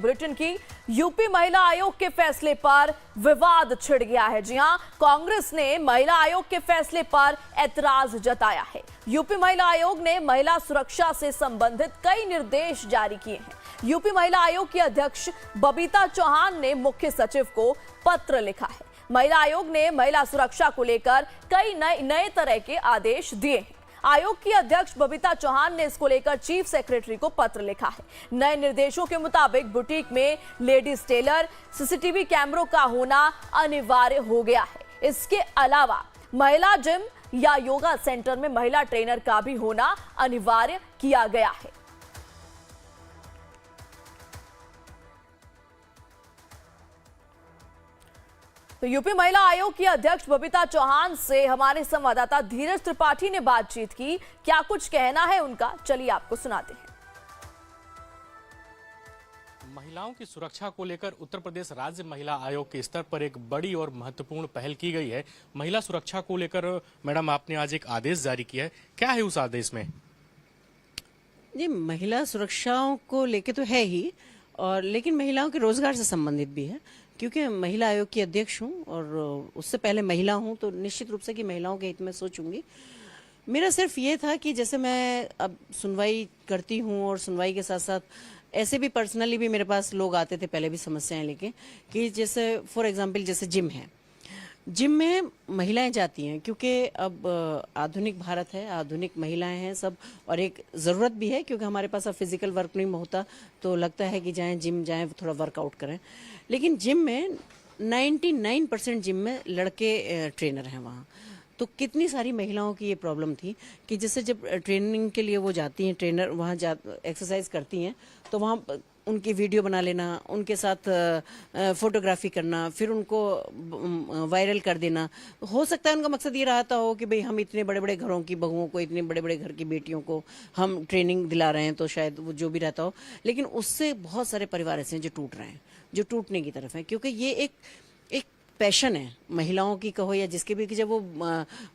Bulletin की। UP महिला आयोग के फैसले पर विवाद छिड़ गया है। जी हां, कांग्रेस ने महिला आयोग के फैसले पर ऐतराज जताया है। यूपी महिला आयोग ने महिला सुरक्षा से संबंधित कई निर्देश जारी किए हैं। यूपी महिला आयोग की अध्यक्ष बबीता चौहान ने मुख्य सचिव को पत्र लिखा है। महिला आयोग ने महिला सुरक्षा को लेकर कई नए तरह के आदेश दिए हैं। आयोग की अध्यक्ष बबीता चौहान ने इसको लेकर चीफ सेक्रेटरी को पत्र लिखा है। नए निर्देशों के मुताबिक बुटीक में लेडीज टेलर, सीसीटीवी कैमरों का होना अनिवार्य हो गया है। इसके अलावा महिला जिम या योगा सेंटर में महिला ट्रेनर का भी होना अनिवार्य किया गया है। तो यूपी महिला आयोग की अध्यक्ष बबीता चौहान से हमारे संवाददाता धीरज त्रिपाठी ने बातचीत की। क्या कुछ कहना है उनका, चलिए आपको सुनाते हैं। महिलाओं की सुरक्षा को लेकर उत्तर प्रदेश राज्य महिला आयोग के स्तर पर एक बड़ी और महत्वपूर्ण पहल की गई है। महिला सुरक्षा को लेकर मैडम आपने आज एक आदेश जारी किया है, क्या है उस आदेश में? जी, महिला सुरक्षाओं को लेके तो है ही, और लेकिन महिलाओं के रोजगार से संबंधित भी है, क्योंकि महिला आयोग की अध्यक्ष हूँ और उससे पहले महिला हूँ, तो निश्चित रूप से कि महिलाओं के हित में सोचूंगी। मेरा सिर्फ ये था कि जैसे मैं अब सुनवाई करती हूँ और सुनवाई के साथ साथ ऐसे भी पर्सनली भी मेरे पास लोग आते थे पहले भी समस्याएं लेके, कि जैसे फॉर एग्जांपल जैसे जिम है, जिम में महिलाएं जाती हैं क्योंकि अब आधुनिक भारत है, आधुनिक महिलाएं हैं सब, और एक ज़रूरत भी है क्योंकि हमारे पास अब फिजिकल वर्क नहीं होता, तो लगता है कि जाएं जिम जाएं, थोड़ा वर्कआउट करें। लेकिन जिम में 99% जिम में लड़के ट्रेनर हैं वहाँ। तो कितनी सारी महिलाओं की ये प्रॉब्लम थी कि जैसे जब ट्रेनिंग के लिए वो जाती हैं, ट्रेनर वहाँ एक्सरसाइज करती हैं, तो वहाँ उनकी वीडियो बना लेना, उनके साथ फोटोग्राफी करना, फिर उनको वायरल कर देना। हो सकता है उनका मकसद ये रहता हो कि भाई हम इतने बड़े बड़े घरों की बहुओं को, इतने बड़े बड़े घर की बेटियों को हम ट्रेनिंग दिला रहे हैं, तो शायद वो जो भी रहता हो, लेकिन उससे बहुत सारे परिवार ऐसे हैं जो टूट रहे हैं, जो टूटने की तरफ है, क्योंकि ये एक पैशन है महिलाओं की कहो या जिसके भी, कि जब वो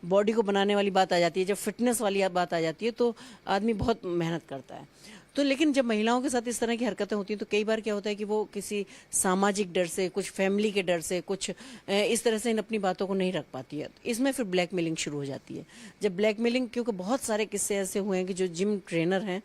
बॉडी को बनाने वाली बात आ जाती है, जब फिटनेस वाली बात आ जाती है, तो आदमी बहुत मेहनत करता है। तो लेकिन जब महिलाओं के साथ इस तरह की हरकतें होती हैं तो कई बार क्या होता है कि वो किसी सामाजिक डर से, कुछ फैमिली के डर से, कुछ इस तरह से इन अपनी बातों को नहीं रख पाती है। इसमें फिर ब्लैकमेलिंग शुरू हो जाती है। जब ब्लैकमेलिंग, क्योंकि बहुत सारे किस्से ऐसे हुए हैं कि जो जिम ट्रेनर हैं,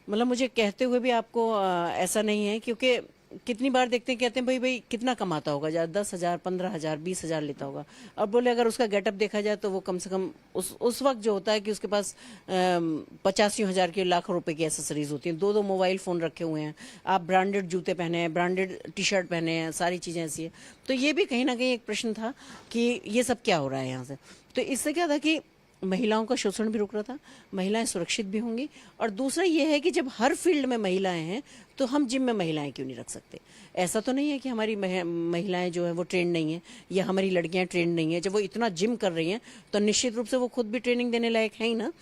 मतलब मुझे कहते हुए भी आपको ऐसा नहीं है, क्योंकि कितनी बार देखते हैं, कहते हैं भाई कितना कमाता होगा, 10,000, 15,000, 20,000 लेता होगा। अब बोले अगर उसका गेटअप देखा जाए तो वो कम से कम उस वक्त जो होता है कि उसके पास 85,000 के लाखों रुपए की एसेसरीज होती हैं, 2 मोबाइल फोन रखे हुए हैं, आप ब्रांडेड जूते पहने हैं, ब्रांडेड टी शर्ट पहने हैं, सारी चीजें ऐसी है। तो ये भी कहीं ना कहीं एक प्रश्न था कि ये सब क्या हो रहा है यहाँ से। तो इससे क्या था कि महिलाओं का शोषण भी रुक रहा था, महिलाएं सुरक्षित भी होंगी, और दूसरा ये है कि जब हर फील्ड में महिलाएं हैं तो हम जिम में महिलाएं क्यों नहीं रख सकते? ऐसा तो नहीं है कि हमारी महिलाएं जो है वो ट्रेंड नहीं है या हमारी लड़कियां ट्रेंड नहीं है। जब वो इतना जिम कर रही हैं तो निश्चित रूप से वो खुद भी ट्रेनिंग देने लायक है ही ना।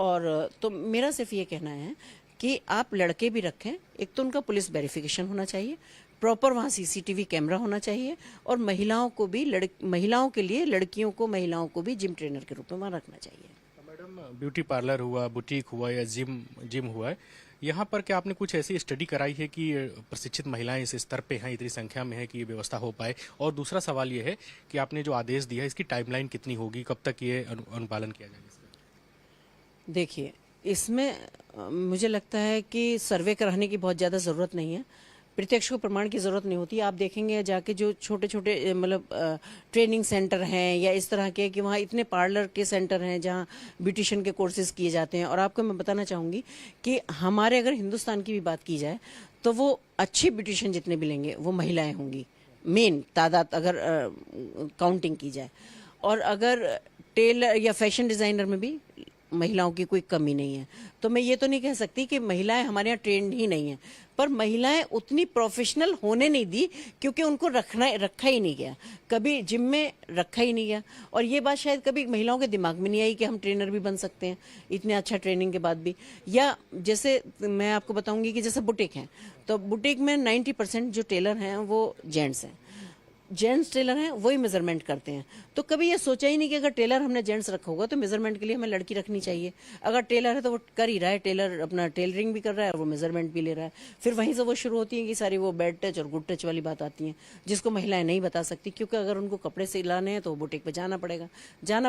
और तो मेरा सिर्फ ये कहना है कि आप लड़के भी रखें, एक तो उनका पुलिस वेरिफिकेशन होना चाहिए, प्रॉपर वहाँ सीसीटीवी कैमरा होना चाहिए, और महिलाओं को भी महिलाओं के लिए, लड़कियों को, महिलाओं को भी जिम ट्रेनर के रूप में वहाँ रखना चाहिए। मैडम, ब्यूटी पार्लर हुआ, बुटीक हुआ या जिम हुआ है, यहाँ पर क्या आपने कुछ ऐसी स्टडी कराई है कि प्रशिक्षित महिलाएं इस स्तर पे हैं, इतनी संख्या में है कि ये व्यवस्था हो पाए? और दूसरा सवाल ये है कि आपने जो आदेश दिया है इसकी टाइमलाइन कितनी होगी, कब तक ये अनुपालन किया जाएगा? देखिए, इसमें मुझे लगता है कि सर्वे कराने की बहुत ज़्यादा ज़रूरत नहीं है, प्रत्यक्ष को प्रमाण की ज़रूरत नहीं होती। आप देखेंगे जाके जो छोटे छोटे मतलब ट्रेनिंग सेंटर हैं या इस तरह के, कि वहाँ इतने पार्लर के सेंटर हैं जहाँ ब्यूटिशियन के कोर्सेज किए जाते हैं। और आपको मैं बताना चाहूँगी कि हमारे अगर हिंदुस्तान की भी बात की जाए तो वो अच्छी ब्यूटिशियन जितने भी लेंगे वो महिलाएं होंगी, मेन तादाद अगर काउंटिंग की जाए। और अगर टेलर या फैशन डिज़ाइनर में भी महिलाओं की कोई कमी नहीं है। तो मैं ये तो नहीं कह सकती कि महिलाएं हमारे यहाँ ट्रेंड ही नहीं है, पर महिलाएं उतनी प्रोफेशनल होने नहीं दी क्योंकि उनको रखा ही नहीं गया, कभी जिम में रखा ही नहीं गया। और ये बात शायद कभी महिलाओं के दिमाग में नहीं आई कि हम ट्रेनर भी बन सकते हैं इतने अच्छा ट्रेनिंग के बाद भी। या जैसे मैं आपको बताऊंगी कि जैसे बुटीक हैं, तो बुटीक में 90% जो टेलर हैं वो जेंट्स हैं, जेंट्स टेलर हैं वही मेजरमेंट करते हैं। तो कभी ये सोचा ही नहीं कि अगर टेलर हमने जेंट्स रखा होगा तो मेजरमेंट के लिए हमें लड़की रखनी चाहिए। अगर टेलर है तो वो कर ही रहा है, टेलर अपना टेलरिंग भी कर रहा है और वो मेजरमेंट भी ले रहा है। फिर वहीं से वो शुरू होती है कि सारी वो बैड टच और गुड टच वाली बात आती है, जिसको महिलाएं नहीं बता सकती, क्योंकि अगर उनको कपड़े सिलाने हैं तो बुटीक पे जाना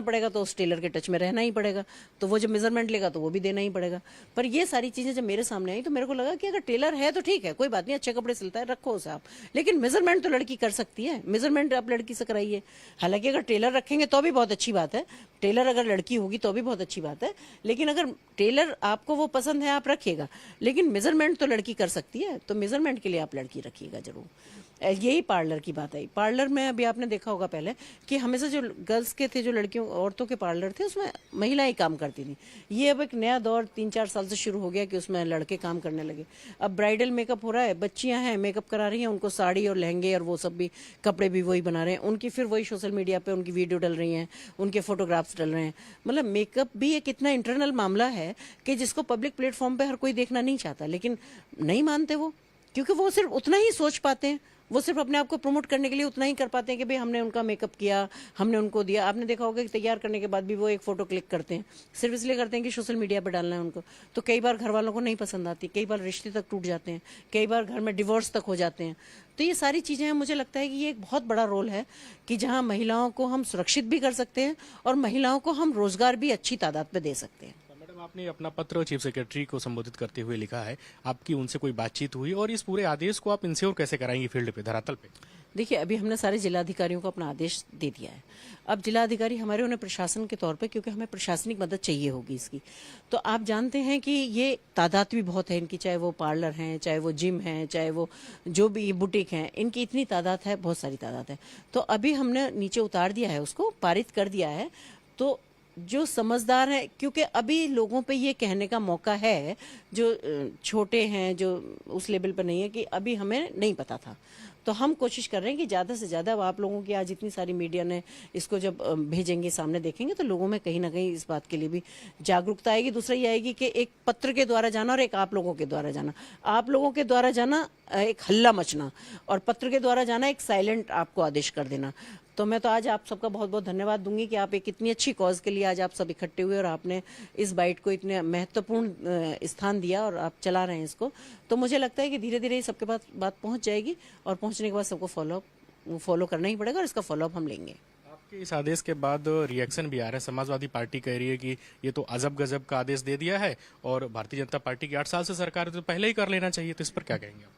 पड़ेगा तो उस टेलर के टच में रहना ही पड़ेगा, तो वो जब मेजरमेंट लेगा तो वो भी देना ही पड़ेगा। पर ये सारी चीजें जब मेरे सामने आई तो मेरे को लगा कि अगर टेलर है तो ठीक है, कोई बात नहीं, अच्छे कपड़े सिलता है, रखो उसे आप, लेकिन मेजरमेंट तो लड़की कर सकती है, मेजरमेंट आप लड़की से कराइए। हालांकि अगर टेलर रखेंगे तो भी बहुत अच्छी बात है, टेलर अगर लड़की होगी तो भी बहुत अच्छी बात है, लेकिन अगर टेलर आपको वो पसंद है आप रखिएगा, लेकिन मेजरमेंट तो लड़की कर सकती है, तो मेजरमेंट के लिए आप लड़की रखिएगा जरूर। यही पार्लर की बात आई। पार्लर में अभी आपने देखा होगा पहले कि हमेशा जो गर्ल्स के थे, जो लड़कियों औरतों के पार्लर थे, उसमें महिलाएं काम करती थी। ये अब एक नया दौर 3-4 साल से शुरू हो गया कि उसमें लड़के काम करने लगे। अब ब्राइडल मेकअप हो रहा है, बच्चियां हैं मेकअप करा रही हैं, उनको साड़ी और लहंगे और वो सब भी कपड़े भी वही बना रहे हैं, उनकी फिर वही सोशल मीडिया पे उनकी वीडियो डल रही हैं, उनके फोटोग्राफ्स डल रहे हैं। मतलब मेकअप भी एक इतना इंटरनल मामला है कि जिसको पब्लिक प्लेटफॉर्म पे हर कोई देखना नहीं चाहता, लेकिन नहीं मानते वो, क्योंकि वो सिर्फ उतना ही सोच पाते हैं, वो सिर्फ अपने आप को प्रमोट करने के लिए उतना ही कर पाते हैं कि भाई हमने उनका मेकअप किया, हमने उनको दिया। आपने देखा होगा कि तैयार करने के बाद भी वो एक फोटो क्लिक करते हैं, सिर्फ इसलिए करते हैं कि सोशल मीडिया पर डालना है उनको। तो कई बार घर वालों को नहीं पसंद आती, कई बार रिश्ते तक टूट जाते हैं, कई बार घर में डिवोर्स तक हो जाते हैं। तो ये सारी चीज़ें हैं, मुझे लगता है कि ये एक बहुत बड़ा रोल है कि जहाँ महिलाओं को हम सुरक्षित भी कर सकते हैं और महिलाओं को हम रोजगार भी अच्छी तादाद में दे सकते हैं। मैडम, आपने अपना पत्र चीफ सेक्रेटरी को संबोधित करते हुए लिखा है, आपकी उनसे कोई बातचीत हुई और इस पूरे आदेश को आप इंश्योर कैसे कराएंगे फील्ड पे, धरातल पे? देखिए, अभी हमने सारे जिलाधिकारियों को अपना आदेश दे दिया है। अब जिलाधिकारी हमारे उन्हें प्रशासन के तौर पे, क्योंकि हमें प्रशासनिक मदद चाहिए होगी इसकी, तो आप जानते हैं कि ये तादाद भी बहुत है इनकी, चाहे वो पार्लर हैं, चाहे वो जिम हैं, चाहे वो जो भी बुटीक हैं, इनकी इतनी तादाद है, बहुत सारी तादाद है। तो अभी हमने नीचे उतार दिया है, उसको पारित कर दिया है। तो जो समझदार है, क्योंकि अभी लोगों पे ये कहने का मौका है, जो छोटे हैं, जो उस लेवल पर नहीं है, कि अभी हमें नहीं पता था। तो हम कोशिश कर रहे हैं कि ज़्यादा से ज़्यादा, अब आप लोगों की आज इतनी सारी मीडिया ने इसको जब भेजेंगे, सामने देखेंगे, तो लोगों में कहीं ना कहीं इस बात के लिए भी जागरूकता आएगी। दूसरा ये आएगी कि एक पत्र के द्वारा जाना और एक आप लोगों के द्वारा जाना, आप लोगों के द्वारा जाना एक हल्ला मचना, और पत्र के द्वारा जाना एक साइलेंट आपको आदेश कर देना। तो मैं तो आज आप सबका बहुत बहुत धन्यवाद दूंगी कि आप एक इतनी अच्छी कॉज के लिए आज आप सब इकट्ठे हुए और आपने इस बाइट को इतने महत्वपूर्ण स्थान दिया और आप चला रहे हैं इसको। तो मुझे लगता है कि धीरे धीरे सबके पास बात पहुंच जाएगी और पहुंचने के बाद सबको फॉलो करना ही पड़ेगा और इसका फॉलोअप हम लेंगे। आपके इस आदेश के बाद रिएक्शन भी आ रहा है। समाजवादी पार्टी कह रही है कि ये तो अजब गजब का आदेश दे दिया है और भारतीय जनता पार्टी की 8 साल से सरकार है तो पहले ही कर लेना चाहिए, तो इस पर क्या कहेंगे आप?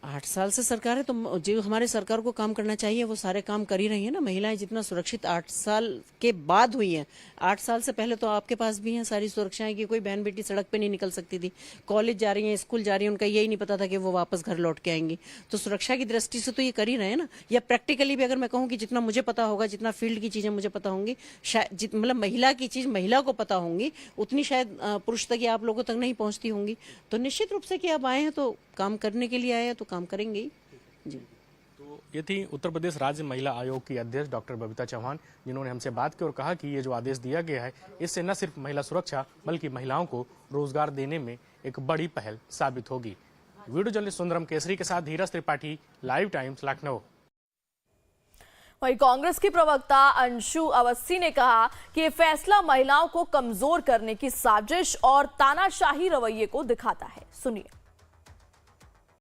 8 साल से सरकार है तो जो हमारे सरकार को काम करना चाहिए वो सारे काम कर ही रही है ना। महिलाएं जितना सुरक्षित 8 साल के बाद हुई हैं, 8 साल से पहले तो आपके पास भी हैं सारी सुरक्षाएं कि कोई बहन बेटी सड़क पे नहीं निकल सकती थी, कॉलेज जा रही हैं, स्कूल जा रही हैं, उनका यही नहीं पता था कि वो वापस घर लौट के आएंगी। तो सुरक्षा की दृष्टि से तो ये कर ही रहे हैं ना। या प्रैक्टिकली भी अगर मैं कहूँ कि जितना मुझे पता होगा, जितना फील्ड की चीजें मुझे पता होंगी, शायद मतलब महिला की चीज महिला को पता होंगी, उतनी शायद पुरुष तक या आप लोगों तक नहीं पहुंचती होंगी। तो निश्चित रूप से कि आप आए हैं तो काम करने के लिए आए हैं तो काम करेंगे ही। जी। तो ये थी उत्तर प्रदेश राज्य महिला आयोग की अध्यक्ष डॉक्टर बबीता चौहान, जिन्होंने हमसे बात की और कहा कि ये जो आदेश दिया गया है इससे न सिर्फ महिला सुरक्षा बल्कि महिलाओं को रोजगार देने में एक बड़ी पहल साबित होगी। वीडियो जर्नलिस्ट सुंदरम केसरी के साथ धीरज त्रिपाठी, लाइव टाइम्स, लखनऊ। वहीं कांग्रेस की प्रवक्ता अंशु अवस्थी ने कहा कि ये फैसला महिलाओं को कमजोर करने की साजिश और तानाशाही रवैये को दिखाता है। सुनिए।